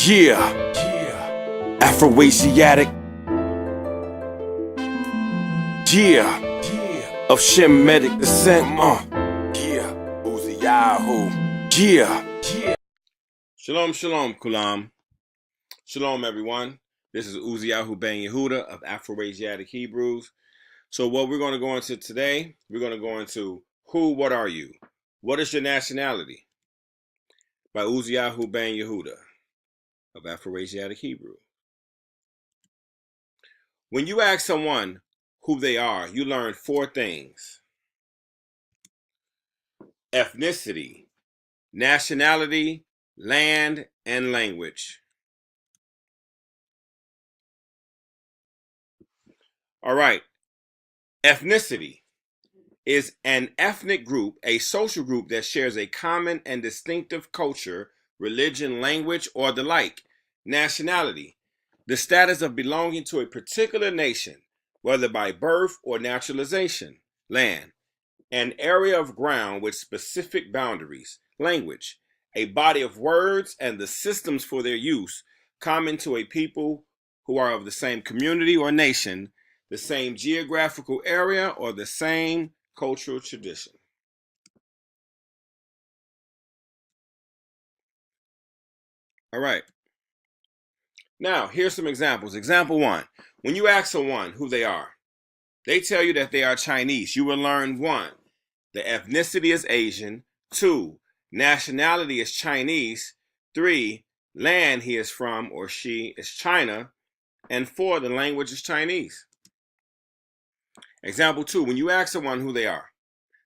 Yeah, Afro-Asiatic, yeah, of Shemitic descent, yeah, Uzi Yahoo, yeah. Shalom, shalom, Kulam. Shalom, everyone. This is Uzi Yahoo Ben Yehuda of Afro-Asiatic Hebrews. So what we're going to go into today, we're going to go into who, what are you? What is your nationality? By Uzi Yahoo Ben Yehuda of Afro-Asiatic Hebrew. When you ask someone who they are, you learn four things: ethnicity, nationality, land, and language. All right. Ethnicity is an ethnic group, a social group that shares a common and distinctive culture, religion, language, or the like. Nationality, the status of belonging to a particular nation, whether by birth or naturalization. Land, an area of ground with specific boundaries. Language, a body of words and the systems for their use common to a people who are of the same community or nation, the same geographical area, or the same cultural tradition. All right. Now, here's some examples. Example one: when you ask someone who they are, they tell you that they are Chinese. You will learn one, the ethnicity is Asian; two, nationality is Chinese; three, land he is from or she is China; and four, the language is Chinese. Example two: when you ask someone who they are,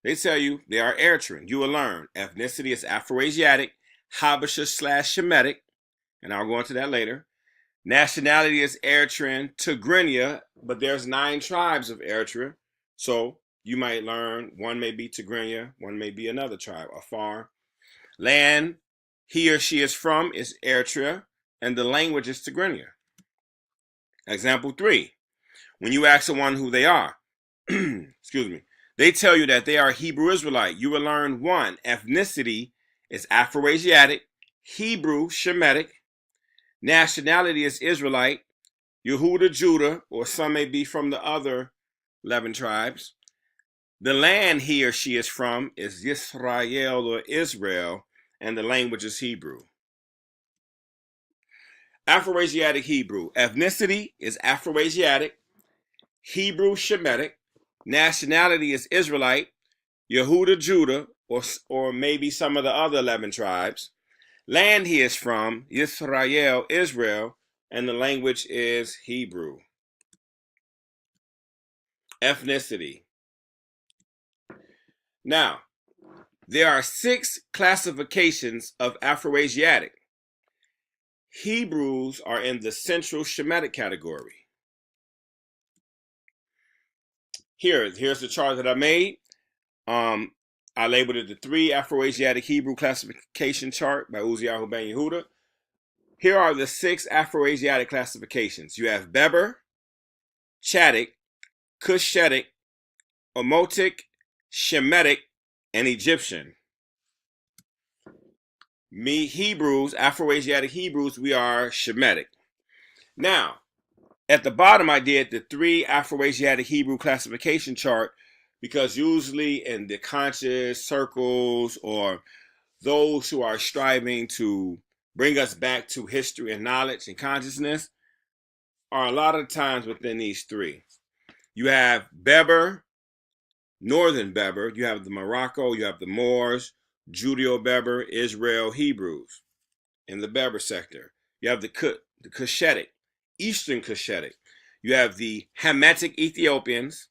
they tell you they are Eritrean. You will learn ethnicity is Afro-Asiatic, Habesha/Shemitic, and I'll go into that later. Nationality is Eritrean, Tigrinya, but there's 9 tribes of Eritrea, so you might learn one may be Tigrinya, one may be another tribe, Afar. Land he or she is from is Eritrea, and the language is Tigrinya. Example 3: when you ask someone who they are, excuse me, they tell you that they are Hebrew Israelite. You will learn one, ethnicity is Afro-Asiatic, Hebrew Shemitic. Nationality is Israelite, Yehuda, Judah, or some may be from the other 11 tribes. The land he or she is from is Yisrael or Israel, and the language is Hebrew. Afro-Asiatic Hebrew. Ethnicity is Afro-Asiatic, Hebrew Shemitic. Nationality is Israelite, Yehuda, Judah, or maybe some of the other 11 tribes. Land he is from, Yisrael, Israel, and the language is Hebrew. Ethnicity. Now, there are 6 classifications of Afro-Asiatic. Hebrews are in the Central Shemitic category. Here's the chart that I made. I labeled it the 3 Afro-Asiatic Hebrew classification chart by Uzi Yahoo Ben Yehuda. Here are the 6 Afro-Asiatic classifications. You have Beber, Chadic, Cushitic, Omotic, Shemitic, and Egyptian. Me Hebrews, Afro-Asiatic Hebrews, we are Shemitic. Now, at the bottom I did the 3 Afro-Asiatic Hebrew classification chart because usually in the conscious circles or those who are striving to bring us back to history and knowledge and consciousness are a lot of times within these 3. You have Beber, Northern Beber, you have the Morocco, you have the Moors, Judeo-Beber, Israel, Hebrews in the Beber sector. You have the Cushitic, Eastern Cushitic. You have the Hamitic Ethiopians.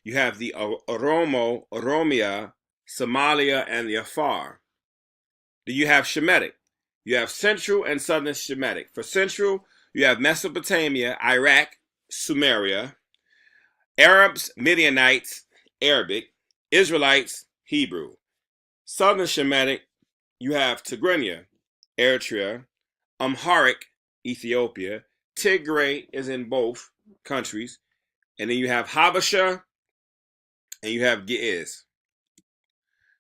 You have the Oromo, Oromia, Somalia, and the Afar. Then you have Shemitic. You have Central and Southern Shemitic. For Central, you have Mesopotamia, Iraq, Sumeria, Arabs, Midianites, Arabic, Israelites, Hebrew. Southern Shemitic, you have Tigrinya, Eritrea, Amharic, Ethiopia. Tigray is in both countries. And then you have Habesha and you have Ge'ez.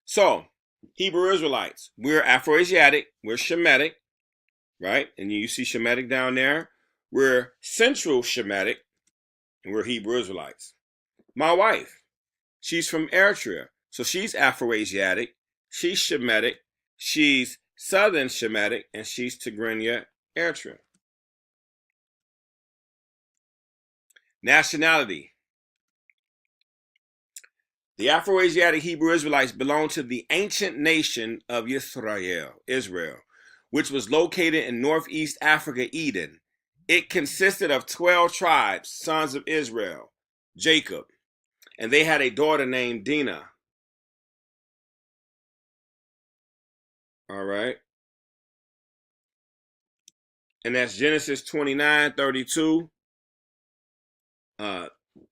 So, Hebrew Israelites, we're Afro-Asiatic, we're Shemitic. right? And you see Shemitic down there. We're Central Shemitic, and we're Hebrew Israelites. My wife, she's from Eritrea, so she's Afro-Asiatic, she's Shemitic, she's Southern Shemitic, and she's Tigrinya, Eritrea. Nationality. The Afro-Asiatic Hebrew Israelites belong to the ancient nation of Israel, which was located in northeast Africa, Eden. It consisted of 12 tribes, sons of Israel, Jacob, and they had a daughter named Dinah. All right. And that's Genesis 29:32.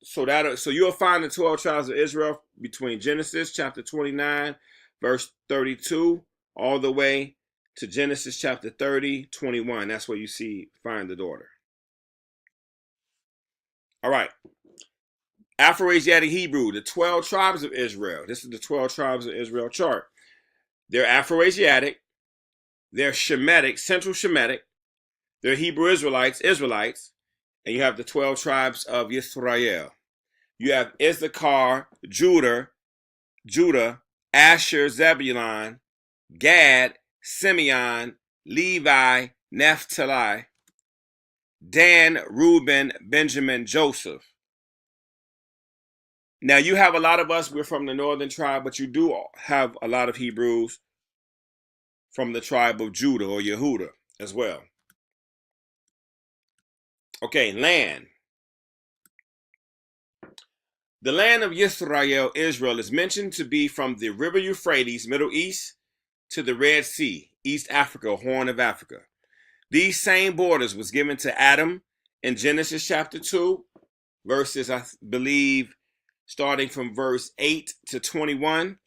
So you'll find the 12 tribes of Israel between Genesis chapter 29, verse 32, all the way to Genesis chapter 30:21. That's where you find the daughter. All right. Afro-Asiatic Hebrew, the 12 tribes of Israel. This is the 12 tribes of Israel chart. They're Afro-Asiatic, they're Shemitic, Central Shemitic, they're Hebrew Israelites, and you have the 12 tribes of Israel. You have Issachar, Judah, Asher, Zebulun, Gad, Simeon, Levi, Naphtali, Dan, Reuben, Benjamin, Joseph. Now you have a lot of us, we're from the northern tribe, but you do have a lot of Hebrews from the tribe of Judah or Yehuda as well. Okay, land. The land of Israel is mentioned to be from the river Euphrates, Middle East, to the Red Sea, East Africa, Horn of Africa. These same borders was given to Adam in Genesis chapter 2, verses, I believe, starting from verse 8 to 21.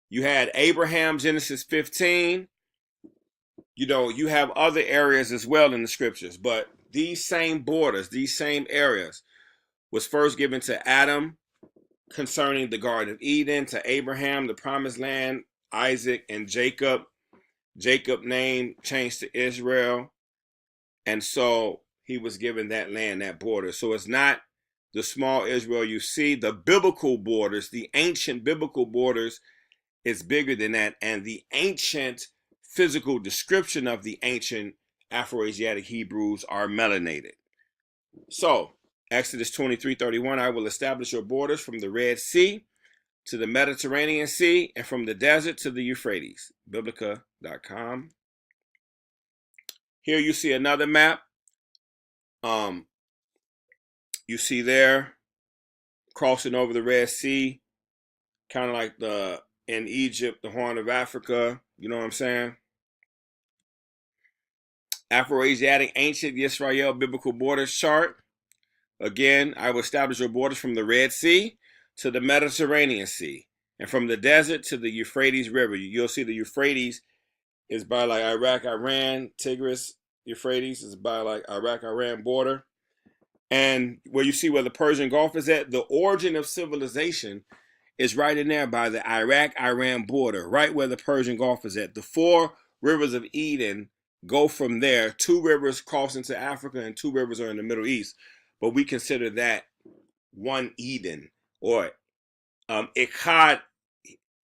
You had Abraham, Genesis 15. You have other areas as well in the scriptures, but these same borders, these same areas was first given to Adam concerning the Garden of Eden, to Abraham, the promised land, Isaac, and Jacob. Jacob's name changed to Israel. And so he was given that land, that border. So it's not the small Israel you see. The biblical borders, the ancient biblical borders is bigger than that. And the ancient physical description of the ancient Afro-Asiatic Hebrews are melanated. So Exodus 23:31, I will establish your borders from the Red Sea to the Mediterranean Sea and from the desert to the Euphrates. Biblica.com. Here you see another map. You see there crossing over the Red Sea, kind of like in Egypt, the Horn of Africa. You know what I'm saying? Afro-Asiatic Ancient Yisrael Biblical Borders Chart. Again, I will establish your borders from the Red Sea to the Mediterranean Sea and from the desert to the Euphrates River. You'll see the Euphrates is by like Iraq, Iran, Tigris, Euphrates is by like Iraq, Iran border. And where you see where the Persian Gulf is at, the origin of civilization is right in there by the Iraq-Iran border, right where the Persian Gulf is at. The 4 rivers of Eden go from there. 2 rivers cross into Africa and 2 rivers are in the Middle East. But we consider that one Eden, or Echad.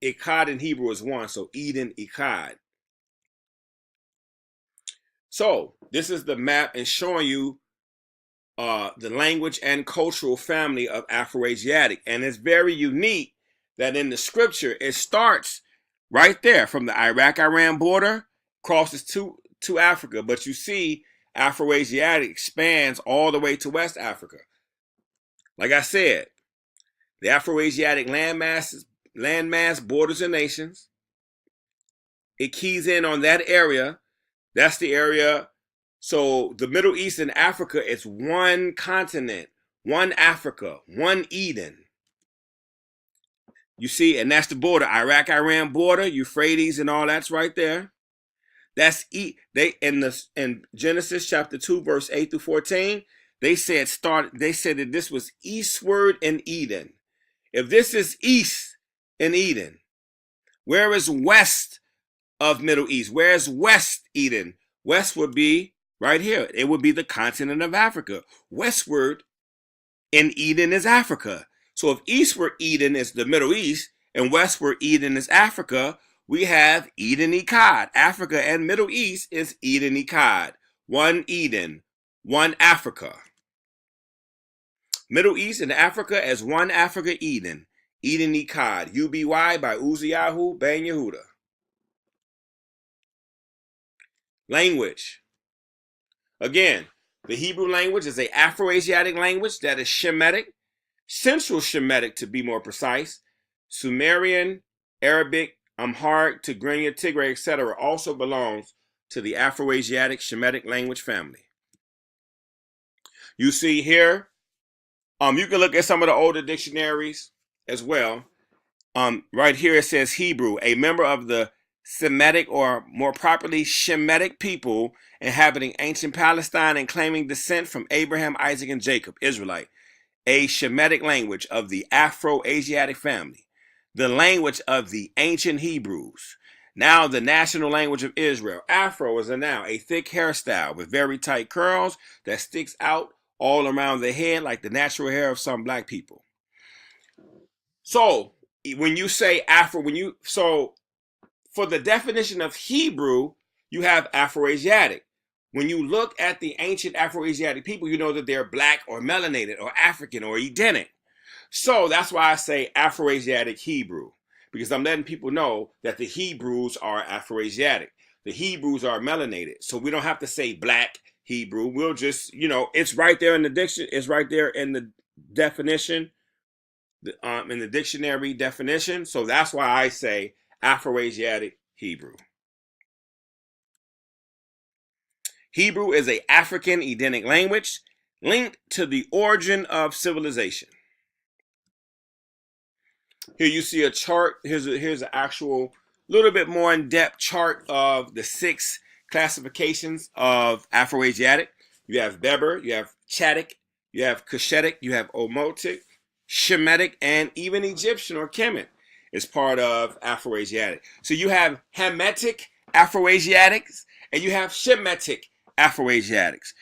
Echad in Hebrew is one, so Eden, Echad. So this is the map and showing you the language and cultural family of Afro-Asiatic. And it's very unique that in the scripture, it starts right there from the Iraq-Iran border, crosses to Africa. But you see Afro-Asiatic expands all the way to West Africa. Like I said, the Afro-Asiatic landmass borders the nations. It keys in on that area. That's the area. So the Middle East and Africa is one continent, one Africa, one Eden. You see, and that's the border, Iraq-Iran border, Euphrates and all that's right there. That's they in Genesis chapter 2, verse 8 through 14, they said that this was eastward in Eden. If this is east in Eden, where is west of Middle East? Where is West Eden? West would be right here. It would be the continent of Africa. Westward in Eden is Africa. So if eastward Eden is the Middle East and westward Eden is Africa, we have Eden Echad. Africa and Middle East is Eden Echad. One Eden, one Africa. Middle East and Africa as one Africa Eden. Eden Echad. UBY by Uzziyahu Ben Yehuda. Language. Again, the Hebrew language is an Afro-Asiatic language that is Shemitic, Central Shemitic to be more precise. Sumerian, Arabic, Amharic, Tigray, etc. also belongs to the Afro-Asiatic Shemitic language family. You see here, you can look at some of the older dictionaries as well. Right here it says Hebrew, a member of the Semitic, or more properly Shemitic people inhabiting ancient Palestine and claiming descent from Abraham, Isaac, and Jacob, Israelite. A Shemitic language of the Afro-Asiatic family, the language of the ancient Hebrews. Now the national language of Israel. Afro is a noun, a thick hairstyle with very tight curls that sticks out all around the head like the natural hair of some black people. So when you say Afro, for the definition of Hebrew, you have Afro-Asiatic. When you look at the ancient Afro-Asiatic people, you know that they're black or melanated or African or Edenic. So that's why I say Afro-Asiatic Hebrew, because I'm letting people know that the Hebrews are Afro-Asiatic. The Hebrews are melanated. So we don't have to say black Hebrew. We'll just, it's right there in the dictionary. It's right there in the definition, in the dictionary definition. So that's why I say Afro-Asiatic Hebrew. Hebrew is an African Edenic language linked to the origin of civilization. Here you see a chart. Here's an actual little bit more in-depth chart of the 6 classifications of Afro-Asiatic. You have Berber, you have Chadic, you have Cushitic, you have Omotic, Shemitic, and even Egyptian or Kemet is part of Afro-Asiatic. So you have Hamitic Afro-Asiatics and you have Shemitic Afro-Asiatics.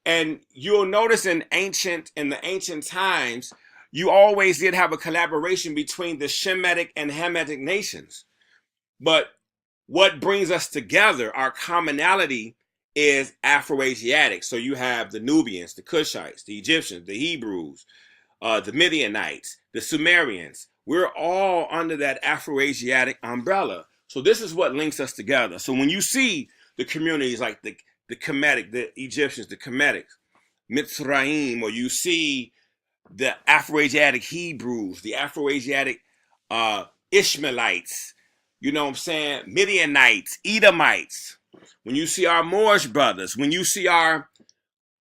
And you'll notice in the ancient times, you always did have a collaboration between the Shemitic and Hamitic nations. But what brings us together, our commonality, is Afro-Asiatic. So you have the Nubians, the Cushites, the Egyptians, the Hebrews, the Midianites, the Sumerians. We're all under that Afro-Asiatic umbrella. So this is what links us together. So when you see the communities like the Kemetic, the Egyptians, the Kemetics, Mitzrayim, or you see the Afro-Asiatic Hebrews, the Afro-Asiatic Ishmaelites, you know what I'm saying, Midianites, Edomites, when you see our Moorish brothers, when you see our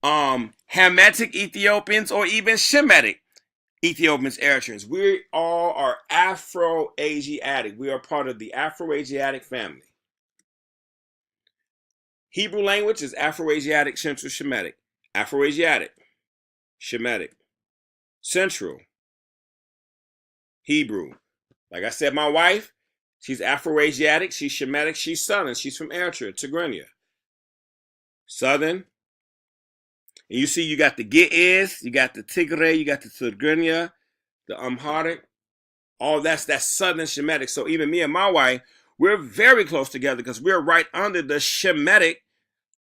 Hamitic Ethiopians, or even Shemitic Ethiopians, Eritreans, we all are Afro-Asiatic. We are part of the Afro-Asiatic family. Hebrew language is Afro-Asiatic Central Shemitic. Afro-Asiatic, Shemitic, Central, Hebrew. Like I said, my wife, she's Afro-Asiatic, she's Shemitic, she's Southern, she's from Eritrea, Tigrinya. Southern. And you see, you got the Ge'ez, you got the Tigray, you got the Tigrinya, the Amharic. All that's Southern Shemitic. So even me and my wife, we're very close together because we're right under the Shemitic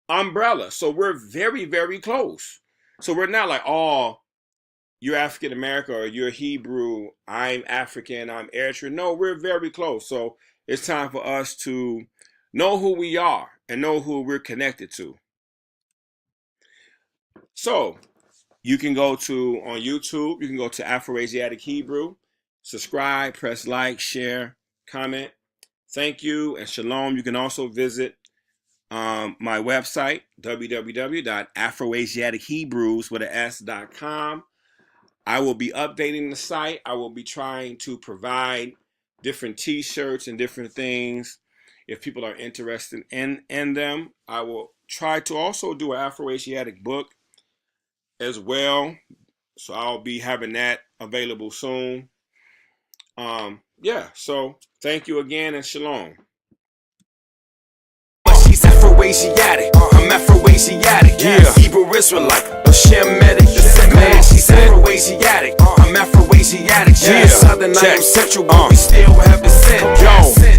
umbrella. So we're very, very close. So we're not like, oh, you're African American or you're Hebrew, I'm African, I'm Eritrean. No, we're very close. So it's time for us to know who we are and know who we're connected to. So you can go to, on YouTube, you can go to Afro-Asiatic Hebrew, subscribe, press like, share, comment. Thank you and shalom. You can also visit my website, www.afroasiatichebrews.com. I will be updating the site. I will be trying to provide different t-shirts and different things if people are interested in them. I will try to also do an Afro-Asiatic book as well. So I'll be having that available soon. So thank you again and shalom. She's Afro Afro-Asiatic. I'm Afro-Asiatic. Yeah. Hebrew Israelite, a Shemitic descent. Man, she's Afro-Asiatic. I'm Afro-Asiatic. She's Yeah. Southern, I am Check. Central, but we still have descent. Yo.